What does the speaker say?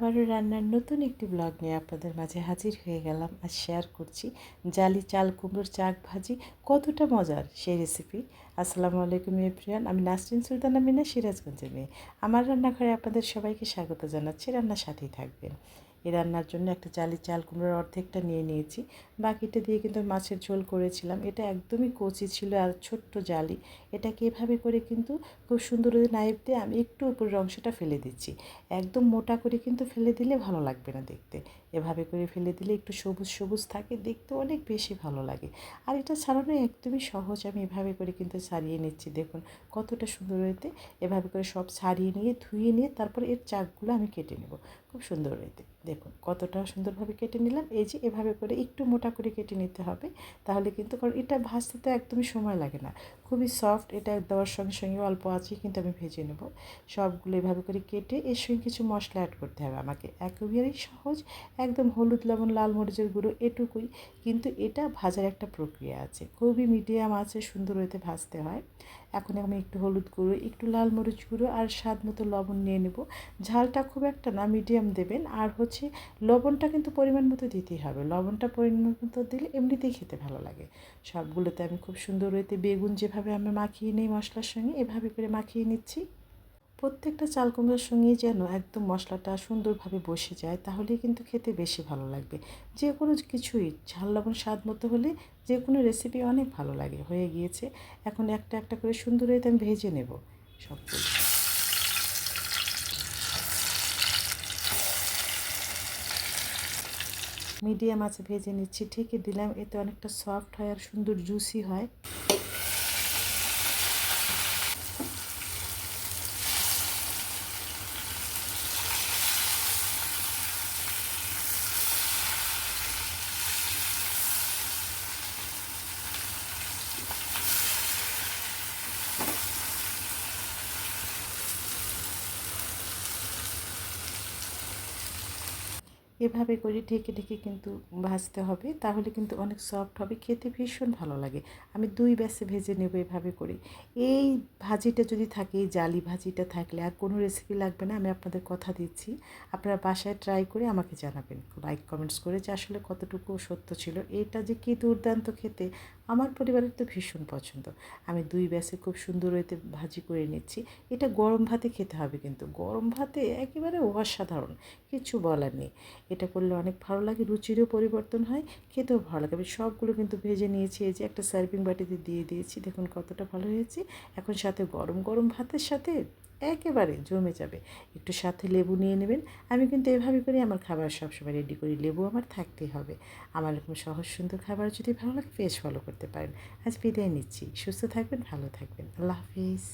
আবারও রান্নার নতুন একটি ব্লগ নিয়ে আপনাদের মাঝে হাজির হয়ে গেলাম। আর শেয়ার করছি জালি চাল কুমড়োর চাক ভাজি, কতটা মজার সেই রেসিপি। আসসালামু আলাইকুম এভরিওয়ান, আমি নাসরিন সুলতানা মিনা, সিরাজগঞ্জের মেয়ে। আমার রান্নাঘরে আপনাদের সবাইকে স্বাগত জানাচ্ছি, রান্নার সাথেই থাকবেন। এই রান্নার জন্য একটা জালি চাল কুমড়োর অর্ধেকটা নিয়ে নিয়েছি, বাকিটা দিয়ে কিন্তু মাছের ঝোল করেছিলাম। এটা একদমই কচি ছিল আর ছোট্ট জালি। এটাকে এভাবে করে কিন্তু খুব সুন্দর নাইফ দিয়ে আমি একটু উপরের অংশটা ফেলে দিচ্ছি। একদম মোটা করে কিন্তু ফেলে দিলে ভালো লাগবে না দেখতে। এভাবে করে ফেলে দিলে একটু সবুজ সবুজ থাকে, দেখতে অনেক বেশি ভালো লাগে। আর এটা ছাড়ানো একদমই সহজ। আমি এভাবে করে কিন্তু ছাড়িয়ে নিচ্ছি, দেখুন কতটা সুন্দর হয়েতে। এভাবে করে সব ছাড়িয়ে নিয়ে ধুয়ে নিয়ে তারপরে এর চাকগুলো আমি কেটে নেব খুব সুন্দর হয়েতে। দেখুন কতটা সুন্দরভাবে কেটে নিলাম। এই যে এভাবে করে একটু মোটা করে কেটে নিতে হবে, তাহলে কিন্তু, কারণ এটা ভাজতে তো একদমই সময় লাগে না, খুবই সফট। এটা দেওয়ার সঙ্গে সঙ্গে অল্প আঁচেই কিন্তু আমি ভেজে নেব। সবগুলো এভাবে করে কেটে এর সঙ্গে কিছু মশলা অ্যাড করতে হবে আমাকে। একেবারেই সহজ, একদম হলুদ লবণ লাল মরিচের গুঁড়ো এটুকুই। কিন্তু এটা ভাজার একটা প্রক্রিয়া আছে, খুবই মিডিয়াম আছে সুন্দর হইতে ভাজতে হয়। এখন আমি একটু হলুদ গুঁড়ো, একটু লাল মরিচ গুঁড়ো আর স্বাদ মতো লবণ নিয়ে নেব। ঝালটা খুব একটা না, মিডিয়াম দেবেন। আর হচ্ছে লবণটা কিন্তু পরিমাণ মতো দিতেই হবে, লবণটা পরিমাণ মতো দিলে এমনিতেই খেতে ভালো লাগে। সবগুলোতে আমি খুব সুন্দর হইতে বেগুন যেভাবে আমি মাখিয়ে নিই মশলার সঙ্গে, এভাবে করে মাখিয়ে নিচ্ছি। প্রত্যেকটা চাল কুমড়োর সঙ্গেই যেন একদম মশলাটা সুন্দরভাবে বসে যায়, তাহলেই কিন্তু খেতে বেশি ভালো লাগবে। যে কোনো কিছুই ঝাল লবণ স্বাদ মতো হলে যে কোনো রেসিপি অনেক ভালো লাগে। হয়ে গিয়েছে, এখন একটা একটা করে সুন্দর হয়ে আমি ভেজে নেব সবগুলো। মিডিয়াম আছে ভেজে নিচ্ছি, ঠিকই দিলাম, এতে অনেকটা সফট হয় আর সুন্দর জুসি হয়। এভাবে করে ঢেকে ঢেকে কিন্তু ভাজতে হবে, তাহলে কিন্তু অনেক সফট হবে, খেতে ভীষণ ভালো লাগে। আমি 2 ব্যাচে ভেজে নেব এভাবে করে। এই ভাজিটা যদি থাকে, এই জালি ভাজিটা থাকলে আর কোনো রেসিপি লাগবে না, আমি আপনাদের কথা দিচ্ছি। আপনারা বাসায় ট্রাই করে আমাকে জানাবেন লাইক কমেন্টস করে যে আসলে কতটুকু সত্য ছিল। এটা যে কী দুর্দান্ত খেতে, আমার পরিবারের তো ভীষণ পছন্দ। আমি 2 ব্যাচে খুব সুন্দর হইতে ভাজি করে নিচ্ছি। এটা গরম ভাতে খেতে হবে, কিন্তু গরম ভাতে একেবারে অসাধারণ, কিছু বলার নেই। এটা করলে অনেক ভালো লাগে, রুচিরও পরিবর্তন হয়, খেতেও ভালো লাগে। আমি সবগুলো কিন্তু ভেজে নিয়েছি, এই যে একটা সার্ভিং বাটিতে দিয়ে দিয়েছি, দেখুন কতটা ভালো হয়েছে। এখন সাথে গরম গরম ভাতের সাথে একেবারে জমে যাবে। একটু সাথে লেবু নিয়ে নেবেন। আমি কিন্তু এভাবে করে আমার খাবার সবসময় রেডি করি, লেবু আমার থাকতেই হবে। আমার এরকম সহজ সুন্দর খাবার যদি ভালো লাগে পেজ ফলো করতে পারেন। আজ বিদায় নিচ্ছি, সুস্থ থাকবেন, ভালো থাকবেন, আল্লাহ হাফিজ।